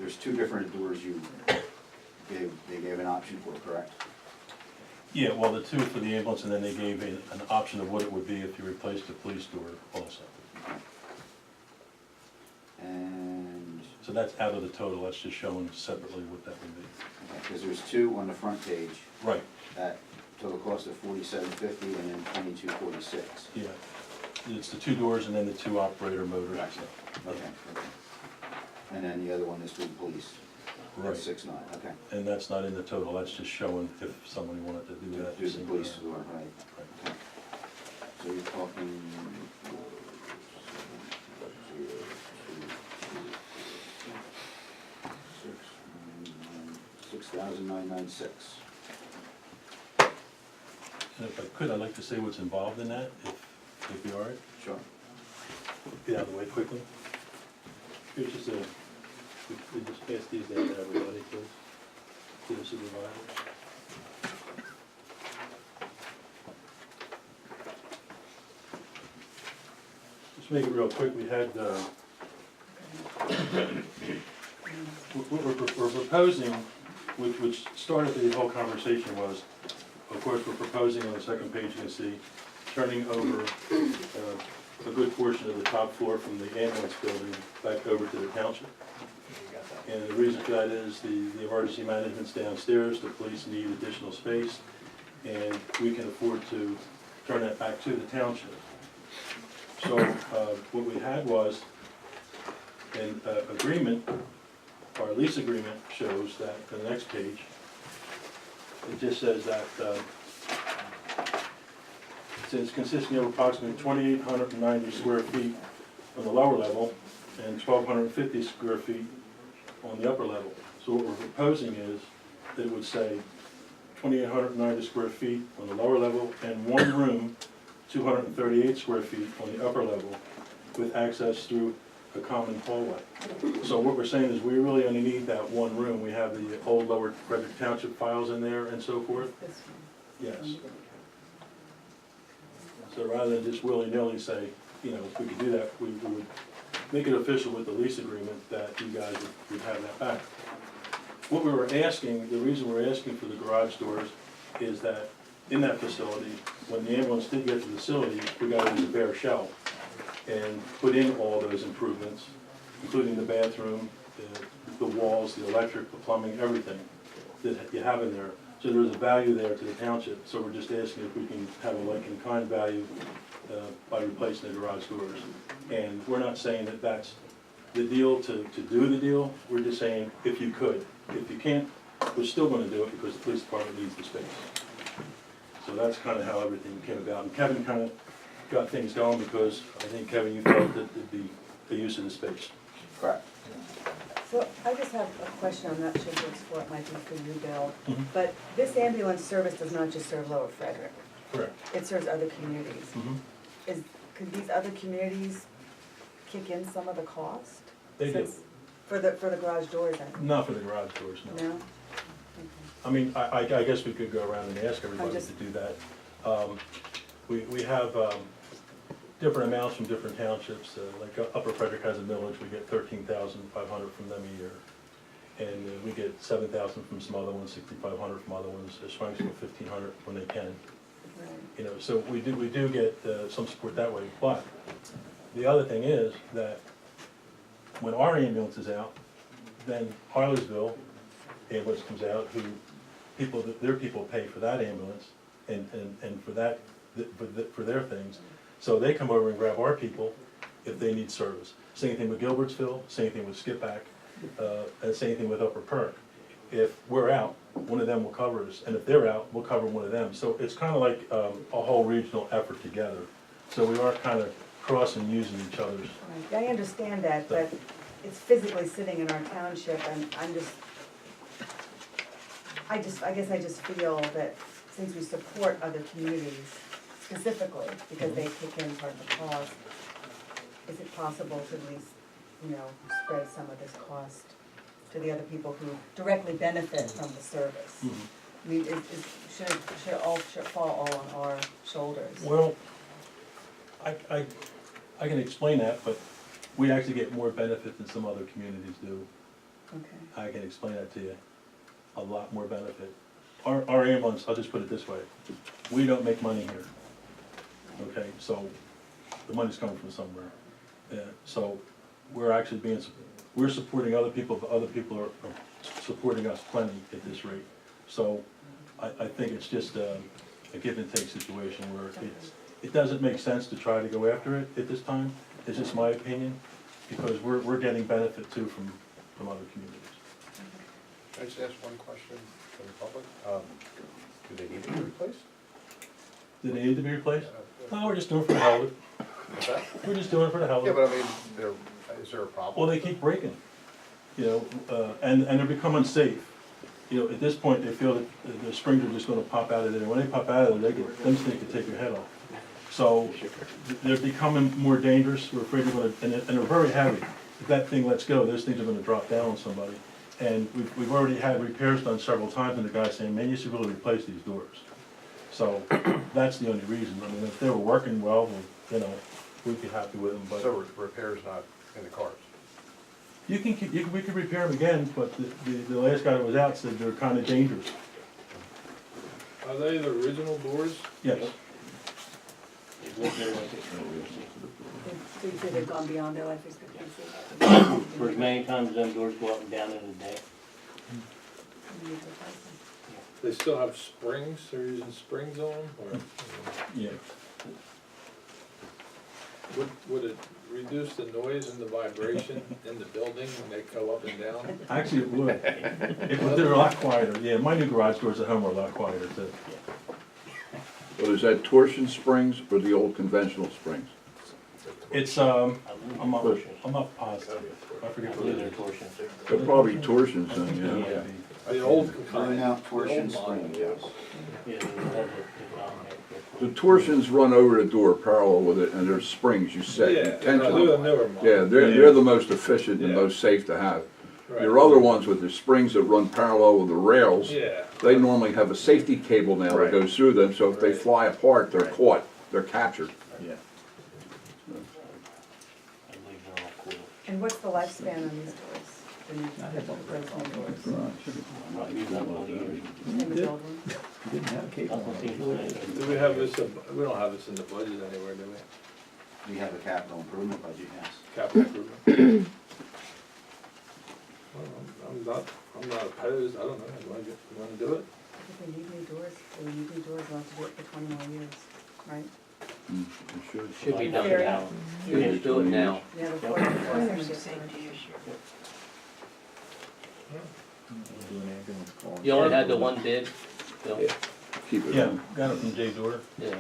there's two different doors they gave an option for, correct? Yeah, well, the two for the ambulance, and then they gave an option of what it would be if you replaced the police door also. And, So that's out of the total, that's just showing separately what that would be. because there's two on the front page Right, at total cost of $47.50 and then $22.46. yeah. It's the two doors and then the two operator motors. Gotcha. Okay. And then the other one is for the police. Right. That's $6.9, okay. And that's not in the total, that's just showing if somebody wanted to do that. Do the police door, right. Right. Okay. So you're talking. 6,996. And if I could, I'd like to say what's involved in that, if you are it. Sure. Get out of the way quickly. Here's just we just pass these down to everybody, please, to the supervisors. Just make it real quick, we had, what we're proposing, which started the whole conversation was, of course, we're proposing on the second page, you can see, turning over a good portion of the top floor from the ambulance building back over to the township. And the reason for that is the emergency management's downstairs, the police need additional space, and we can afford to turn that back to the township. So what we had was an agreement, our lease agreement shows that, on the next page, it just says that it's consisting of approximately 2,890 square feet on the lower level and 1,250 square feet on the upper level. So what we're proposing is that it would say 2,890 square feet on the lower level and one room, 238 square feet on the upper level with access through a common hallway. So what we're saying is we really only need that one room. We have the old Lower Frederick Township files in there and so forth. Yes. So rather than just willy-nilly say, you know, if we could do that, we would make it official with the lease agreement that you guys would have that back. What we were asking, the reason we're asking for the garage doors is that in that facility, when the ambulance did get to the facility, we got to use a bare shell and put in all those improvements, including the bathroom, the walls, the electric, the plumbing, everything that you have in there. So there's a value there to the township, so we're just asking if we can have a like-in-kind value by replacing the garage doors. And we're not saying that that's the deal to do the deal, we're just saying if you could. If you can't, we're still gonna do it because the police department needs the space. So that's kind of how everything came about. And Kevin kind of got things going because I think, Kevin, you felt that it'd be the use of the space. Correct. So I just have a question, I'm not sure what it might be for you, Bill. Mhm. But this ambulance service does not just serve Lower Frederick, Correct. it serves other communities. Mm-hmm. Could these other communities kick in some of the cost? They do. Since- For the garage doors, Not for the garage doors, no. no? Okay. I mean, I guess we could go around and ask everybody just- to do that. We have different amounts from different townships, like Upper Frederick has a millage, we get 13,500 from them a year. And we get 7,000 from some other ones, 6,500 from other ones, Swanksville 1,500 when they can. Right. You know, so we do get some support that way, but the other thing is that when our ambulance is out, then Harleysville ambulance comes out, who their people pay for that ambulance and for that, for their things. So they come over and grab our people if they need service. Same thing with Gilbertsville, same thing with Skippack, and same thing with Upper Perk. If we're out, one of them will cover us, and if they're out, we'll cover one of them. So it's kind of like a whole regional effort together. So we are kind of crossing using each other's. Right. I understand that, but it's physically sitting in our township, and I guess I just feel that since we support other communities specifically, because they kick in part of the cost, is it possible to at least, you know, spread some of this cost to the other people who directly benefit from the service? I mean, should it fall all on our shoulders? Well, I can explain that, but we actually get more benefit than some other communities do. Okay. I can explain that to you, a lot more benefit. Our ambulance, I'll just put it this way, we don't make money here. Okay, so the money's coming from somewhere. So we're actually we're supporting other people, but other people are supporting us plenty at this rate. So I think it's just a give and take situation where it doesn't make sense to try to go after it at this time. It's just my opinion, because we're getting benefit too from other communities. Can I just ask one question from the public? Do they need to be replaced? Do they need to be replaced? No, we're just doing it for the hell of it. What's that? We're just doing it for the hell of Yeah, it. but I mean, is there a problem? Well, they keep breaking, and they're becoming unsafe. At this point, they feel that the springs are just gonna pop out of there. When they pop out of there, them things can take your head off. So they're becoming more dangerous. We're afraid they're gonna, and they're very heavy. If that thing lets go, those things are gonna drop down on somebody. And we've already had repairs done several times, and the guy's saying, man, you should really replace these doors. So that's the only reason. I mean, if they were working well, then, we'd be happy with them, but. So repair's not in the cards? We could repair them again, but the last guy that was out said they're kinda dangerous. Are they the original doors? Yes. So you say they've gone beyond their life expectancy? For as many times as them doors go up and down in a day. You need to replace them. They still have springs, they're using springs on them, or Yeah. would it reduce the noise and the vibration in the building when they go up and down? Actually, it would. They're a lot quieter. Yeah, my new garage doors at home are a lot quieter too. Well, is that torsion springs or the old conventional springs? It's, I'm not positive. I forget what it They're is. torsions. They're probably torsions then, yeah. Yeah. The old Burn kind, out the torsion old spring, model. yes. Yeah, they have The torsions run over the door parallel with it, and there's springs you set. You Yeah, tension no, they're the them. newer model. Yeah, they're the most efficient and Yeah. most safe to have. Right. Your other ones with the springs that run parallel with the rails, Yeah. they normally have a safety cable now that Right. goes through them, so if they Right. fly apart, they're Right. caught, they're captured. Yeah. I believe they're all cool. And what's the lifespan on these doors? The new, the doors? Not using them all years. Same as old ones? Nothing seems to change. Do we have this, we don't have this in the budget anywhere, do we? We have a capital improvement budget, yes. Capital improvement? Well, I'm not opposed, I don't know, you wanna do it? If we need new doors, we'll have to do it for 20 more years, right? Mm, it should. Should be done Fair. now. You can just do it now. Yeah, before we get started. You only had the one bid, Bill? Keep it Yeah, on. got it from Jay Dore. Yeah.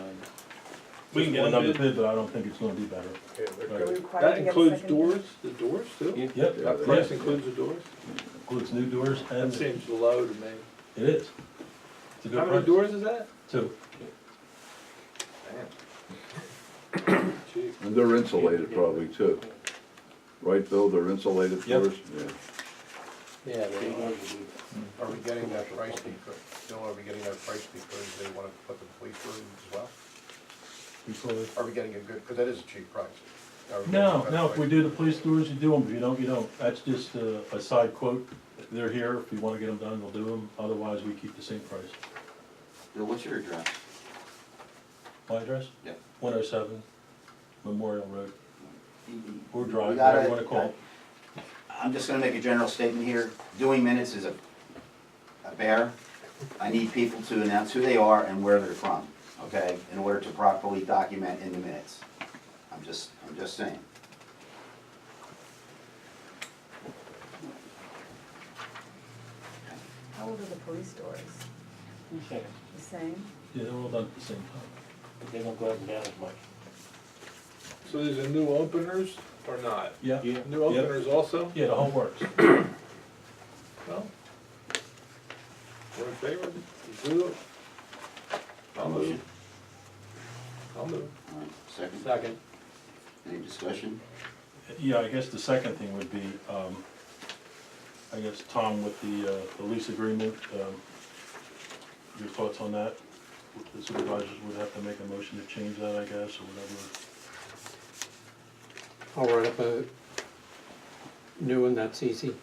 We can get One another bid? bid, but I don't think it's gonna be better. Okay, they're Are we good. required That to get a includes second bid? doors, the doors too? You- Yep, That price includes the doors? includes new doors That and, seems low to me. it is. It's a good How many price. doors is that? 2. Damn. Cheap. And they're insulated probably too. Right, Bill, they're insulated Yep. doors? Yeah. Yeah, they are. Are we getting that price because, Bill, are we getting that price because they want to put the police rooms as well? Because- Are we getting a good, because that is a cheap price. Are we getting No, the best no, if we price? do the police doors, you do them. If you don't, you don't. That's just a side quote. They're here. If you wanna get them done, we'll do them. Otherwise, we keep the same price. Bill, what's your address? My address? Yep. 107 Memorial Road. Or We Drive, gotta- whatever you wanna call it. I'm just gonna make a general statement here. Doing minutes is a bear. I need people to announce who they are and where they're from, okay? In order to properly document in the minutes. I'm just saying. How old are the police doors? Okay. The same? Yeah, they're all done at the same time. They don't go up and down as much. So these are new openers or not? Yeah, Yeah. New openers also? yeah, the whole works. Well, we're in favor, do it. I'll move. I'll move. All right, second, Second. any discussion? Yeah, I guess the second thing would be, I guess, Tom, with the lease agreement, your thoughts on that? The supervisors would have to make a motion to change that, I guess, or whatever. I'll write up a new one, that's easy.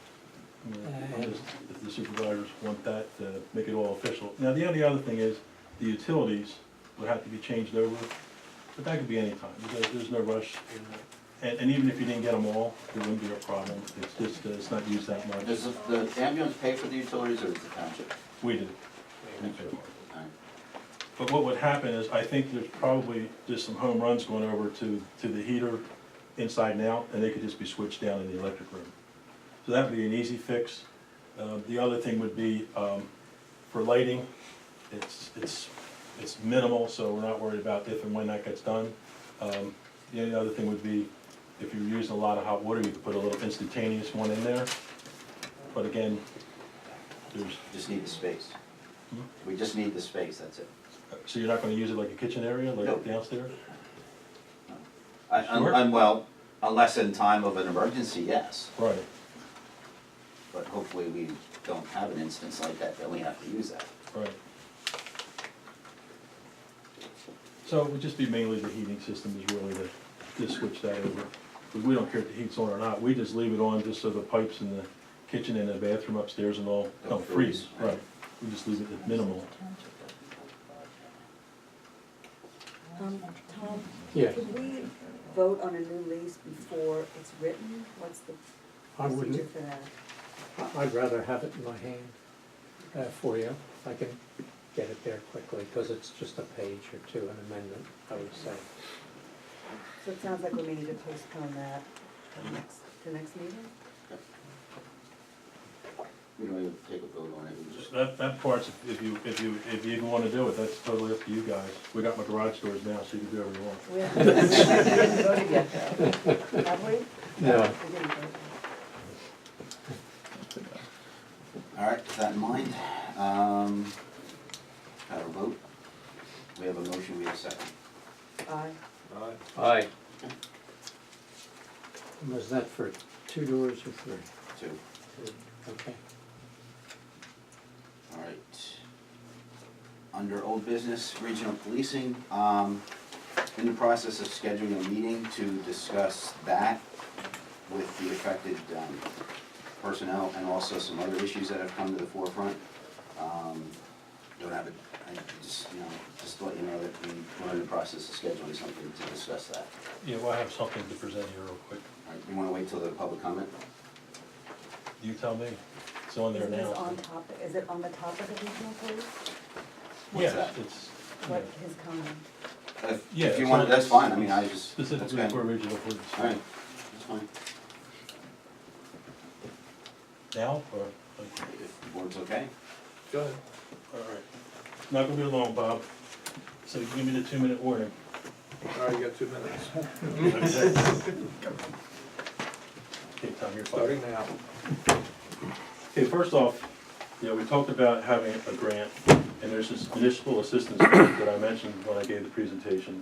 If the supervisors want that, make it all official. Now, the only other thing is, the utilities would have to be changed over, but that could be any time, there's no rush. And even if you didn't get them all, it wouldn't be a problem, it's just, it's not used that much. Does the ambulance pay for the utilities or is the township? We do. We pay for it. Alright. But what would happen is, I think there's probably just some home runs going over to the heater inside and out, and they could just be switched down in the electric room. So that'd be an easy fix. The other thing would be, for lighting, it's minimal, so we're not worried about if and when that gets done. The only other thing would be, if you're using a lot of hot water, you could put a little instantaneous one in there. But again, there's, Just need the space. Hmm? We just need the space, that's it. so you're not gonna use it like a kitchen area, like Nope. downstairs? I'm well, unless in time of an emergency, yes. Right, But hopefully we don't have an instance like that, then we have to use that. right. So it would just be mainly the heating system is really to switch that over. Because we don't care if the heat's on or not, we just leave it on just so the pipes in the kitchen and the bathroom upstairs and all Don't don't freeze. freeze. Right, we just leave it at minimal. Tom, Yeah. could we vote on a new lease before it's written? What's the I procedure wouldn't, for that? I'd rather have it in my hand for you. I can get it there quickly, because it's just a page or two, an amendment, I would say. So it sounds like we may need to postpone that to next meeting? We don't even take a vote on it, we just, That part's, if you even wanna do it, that's totally up to you guys. We got my garage doors now, so you can do whatever you want. We haven't voted yet, though. Have we? No. We didn't vote. all right, with that in mind, have a vote. We have a motion, we have a second. Aye. Aye. Aye. Was that for 2 doors or 3? Two. Okay. All right. Under old business, regional policing, in the process of scheduling a meeting to discuss that with the affected personnel and also some other issues that have come to the forefront. Don't have it, I just, just to let you know that we're in the process of scheduling something to discuss that. Yeah, well, I have something to present here real quick. All right, you wanna wait till the public comment? You tell me, it's on there Is this now. on top, is it on the top of the regional police? Yeah, that? it's, What, his comment? Yeah, If you it's want, on- that's fine, I mean, I just, that's specifically good. for regional police. All right, that's fine. Now, or, If the board's okay? Go ahead. all right. Not gonna be long, Bob, so give me the 2-minute warning. All right, you got 2 minutes. Okay, Tom, you're fine. Starting now. Okay, first off, we talked about having a grant, and there's this municipal assistance grant that I mentioned when I gave the presentation.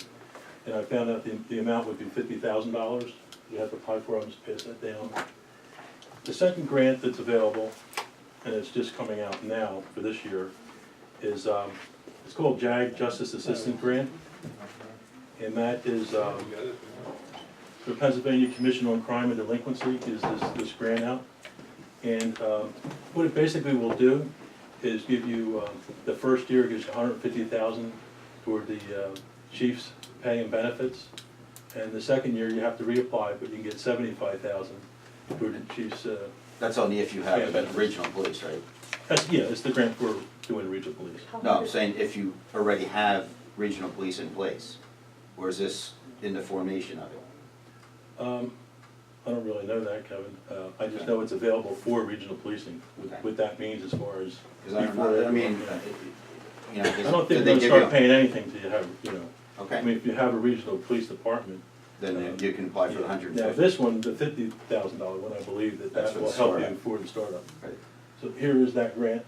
And I found out the amount would be $50,000. You have to apply for it, I'll just pass that down. The second grant that's available, and it's just coming out now for this year, is, it's called JAG, Justice Assistance Grant. And that is, You got it? the Pennsylvania Commission on Crime and Delinquency is this grant out. And what it basically will do is give you, the first year gives you $150,000 toward the chief's pay and benefits. And the second year you have to reapply, but you can get $75,000 toward the chief's, That's only if you have Yeah, a but- regional police, right? it's the grant for doing regional police. No, I'm saying if you already have regional police in place, or is this in the formation of it? I don't really know that, Kevin. I just know it's available for regional policing, Okay. what that means as far as. Because I don't know, I mean, I don't think did we're they gonna give start you? paying anything till you have, I Okay, mean, if you have a regional police department. then you can apply for the Yeah. $150. Now, this one, the $50,000 one, I believe That's that for will the help you startup. for the startup. Right. So here is that grant.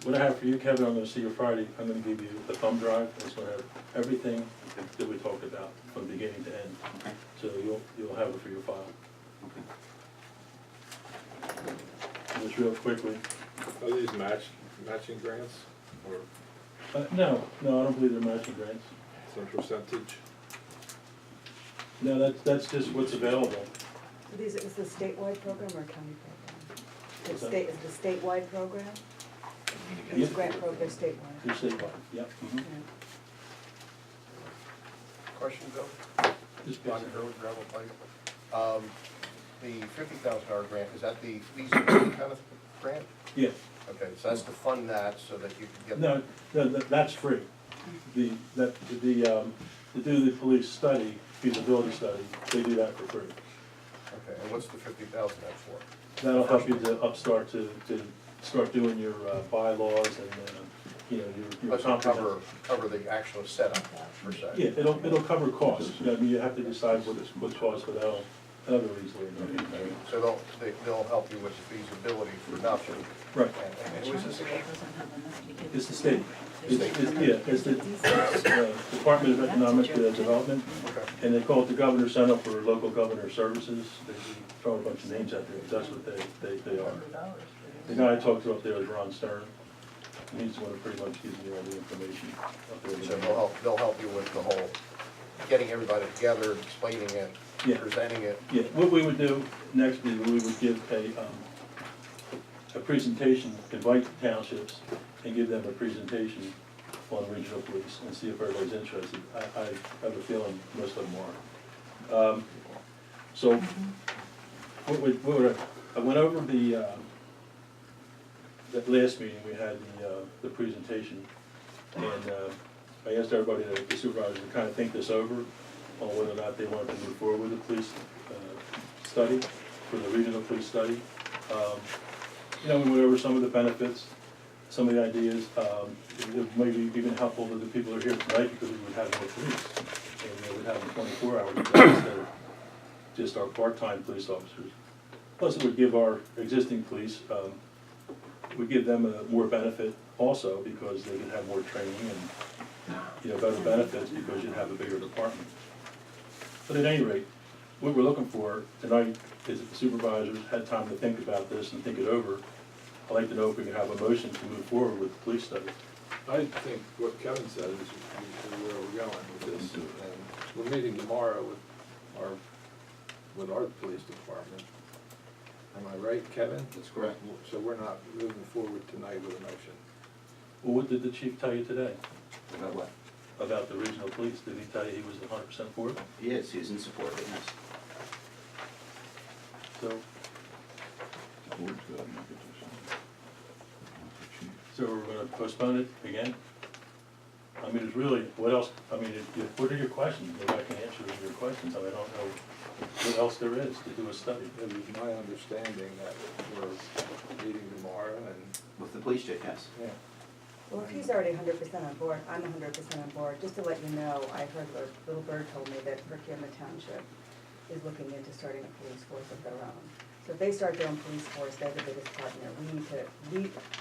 What I have for you, Kevin, I'm gonna see you Friday, I'm gonna give you a thumb drive, it's gonna have everything that we talked about from beginning to end. Okay. So you'll have it for your file. Okay. Just real quickly, Are these matching grants or no, I don't believe they're matching grants. some percentage? No, that's just what's available. Is the statewide program or county program? What's that? Is the statewide program? Yeah. These grant programs statewide? They're statewide, yep. Mhm. Yeah. Question, Bill? Just John basic. Gerwood, gravel pipe. The $50,000 grant, is that the feasibility kind of grant? Yeah, Okay, so that's to fund that so that you can get. no, that's free. To do the police study, feasibility study, they do that for free. Okay, and what's the 50,000 that's for? That'll help you to start doing your bylaws and, your Let's comprehensive. cover the actual setup per se. Yeah, it'll cover costs. I mean, you have to decide what costs, but that'll be easily. So they'll help you with the feasibility for nothing. Right, And who is this again? it's the state. It's the Department of Economic Development, Okay. and they call it the Governor Center for Local Governor Services. They throw a bunch of names out there, that's what they are. The guy I talked to up there is Ron Stern. He's the one who pretty much gives me all the information up there. So they'll help you with the whole, getting everybody together, explaining it, Yeah. presenting it. Yeah, what we would do next is we would give a presentation, invite the townships and give them a presentation on regional police and see if everybody's interested. I have a feeling most of them are. So, I went over that last meeting, we had the presentation, and I asked everybody, the supervisors, to kind of think this over on whether or not they wanted to move forward with the police study, for the regional police study. We went over some of the benefits, some of the ideas. It may be even helpful to the people who are here tonight because we would have more police. And we'd have them 24 hours a day instead of just our part-time police officers. Plus, it would give our existing police, would give them more benefit also because they could have more training and, better benefits because you'd have a bigger department. But at any rate, what we're looking for tonight is that the supervisors had time to think about this and think it over. I'd like to know if we can have a motion to move forward with the police study. I think what Kevin said is where we're going with this. And we're meeting tomorrow with our police department. Am I right, Kevin? That's correct. So we're not moving forward tonight with a motion. Well, what did the chief tell you today About what? about the regional police? Did he tell you he was 100% for it? He is, he's in support of it, yes. So, The board's got to make a decision. so we're gonna postpone it again? I mean, it's really, what else, I mean, what are your questions? Maybe I can answer your questions. I mean, I don't know what else there is to do a study. It was my understanding that we're meeting tomorrow and, With the police chief, yes. yeah. Well, if he's already 100% on board, I'm 100% on board. Just to let you know, I heard Little Bird told me that Perkins Township is looking into starting a police force of their own. So if they start their own police force, they're the biggest partner.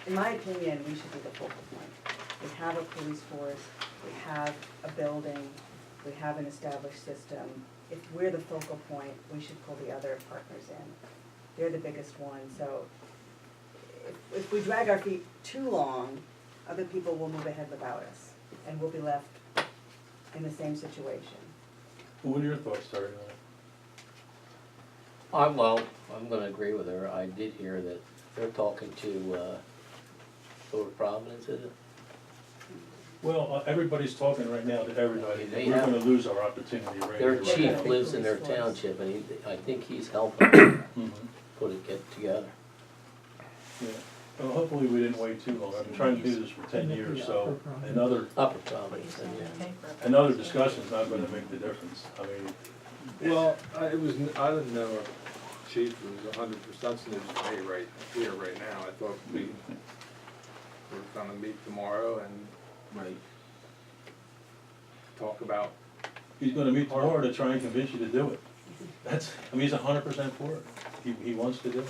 In my opinion, we should be the focal point. We have a police force, we have a building, we have an established system. If we're the focal point, we should pull the other partners in. They're the biggest ones, so if we drag our feet too long, other people will move ahead without us, and we'll be left in the same situation. Well, what are your thoughts, Terry? I'm gonna agree with her. I did hear that they're talking to, over Providence, is it? Well, everybody's talking right now to everybody. They We're have- gonna lose our opportunity right Their here. chief lives in their township, and I think he's helping get together. Yeah. Well, hopefully we didn't wait too long. I've been trying to do this for 10 years, so another Upper Providence, and yeah. discussion's not gonna make the difference. I mean, Well, I didn't know our chief was 100% news to me right here, right now. I thought we're gonna meet tomorrow and Right. talk about, he's gonna meet tomorrow to try and convince you to do it. He's 100% for it. He wants to do it.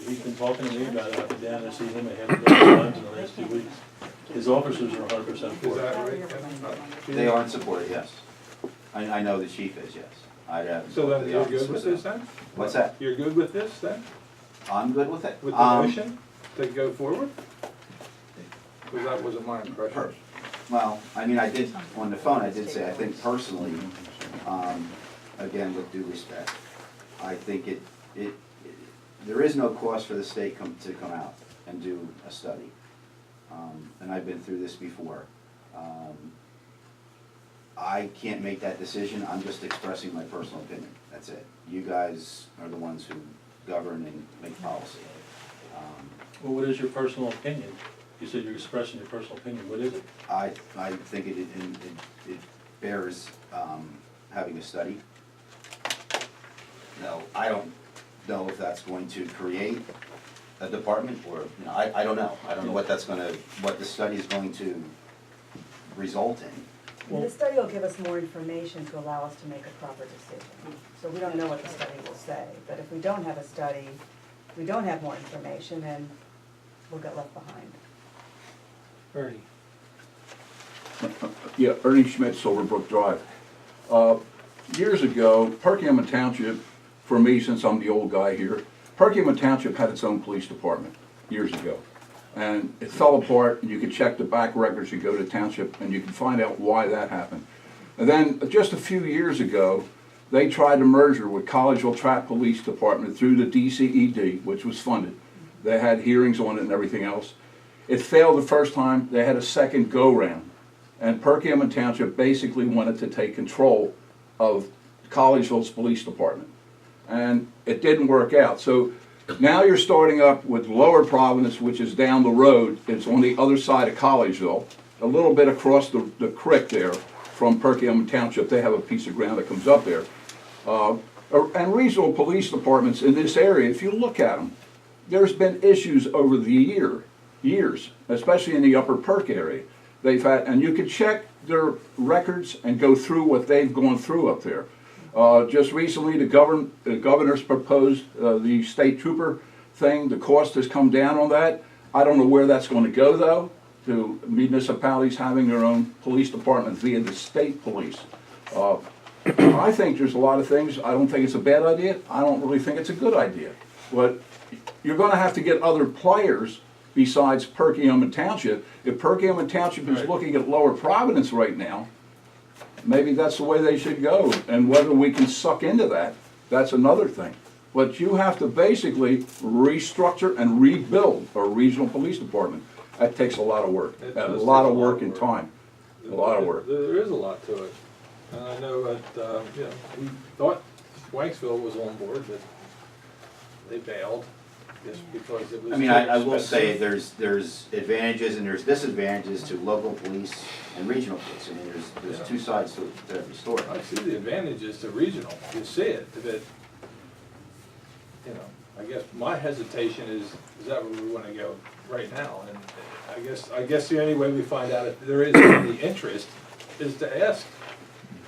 He's been talking to me about it. I've been down there seeing him a half a dozen times in the last 2 weeks. His officers are 100% is for that it. right, Kevin? They are in support, yes. I know the chief is, yes. I haven't So talked to then the you're office good with this then? What's that? You're good with this then? I'm good with it. With the motion to go forward? Because that wasn't my impression. Well, I mean, I did, on the phone, I did say, I think personally, again, with due respect, I think there is no cost for the state to come out and do a study. And I've been through this before. I can't make that decision, I'm just expressing my personal opinion, that's it. You guys are the ones who govern and make policy. Well, what is your personal opinion? You said you're expressing your personal opinion, what is it? I think it bears having a study. Now, I don't know if that's going to create a department, or, you know, I don't know. I don't know what what the study is going to result in. And the study will give us more information to allow us to make a proper decision. So we don't know what the study will say, but if we don't have a study, we don't have more information, then we'll get left behind. Ernie? Yeah, Ernie Schmidt, Silverbrook Drive. Years ago, Perkiomen Township, for me, since I'm the old guy here, Perkiomen Township had its own police department years ago. And it fell apart, and you could check the back records, you go to township, and you can find out why that happened. And then, just a few years ago, they tried to merge with Collegeville Trap Police Department through the DCED, which was funded. They had hearings on it and everything else. It failed the first time, they had a second go-round. And Perkiomen Township basically wanted to take control of Collegeville's police department. And it didn't work out. So now you're starting up with Lower Providence, which is down the road. It's on the other side of Collegeville, a little bit across the creek there from Perkiomen Township. They have a piece of ground that comes up there. And regional police departments in this area, if you look at them, there's been issues over the years, especially in the Upper Perk area. They've had, and you can check their records and go through what they've gone through up there. Just recently, the governor's proposed the state trooper thing. The cost has come down on that. I don't know where that's going to go, though, to municipalities having their own police department via the state police. I think there's a lot of things. I don't think it's a bad idea. I don't really think it's a good idea. But you're going to have to get other players besides Perkiomen Township. If Perkiomen Township is looking at Lower Providence right now, maybe that's the way they should go. And whether we can suck into that, that's another thing. But you have to basically restructure and rebuild a regional police department. That takes a lot of work, a lot of work and time, a lot of work. There is a lot to it. And I know that, you know, we thought Swanksville was on board, but they bailed just because it was. I mean, too I will say expensive. there's advantages and there's disadvantages to local police and regional police. I mean, there's two sides to every story. I see the advantages to regional, you see it, but, you know, I guess my hesitation is that where we wanna go right now? And I guess the only way we find out if there is any interest is to ask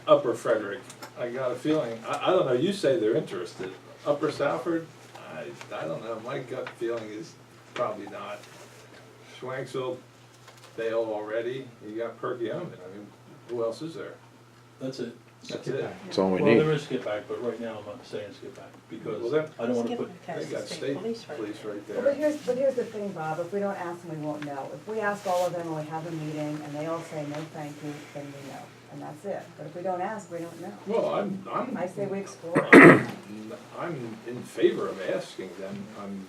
Upper Frederick. I got a feeling, I don't know, you say they're interested. Upper Stafford, I don't know, my gut feeling is probably not. Schwanksville bailed already, you got Perkiomen, I mean, who else is there? That's it. That's it. That's all we Well, need. there is skip back, but right now I'm not saying skip back, because Well, then- I don't wanna put, They got state police right Well, there. but here's the thing, Bob, if we don't ask them, we won't know. If we ask all of them and we have a meeting and they all say no thank you, then we know, and that's it. But if we don't ask, we don't know. Well, I'm I say we explore. I'm in favor of asking them.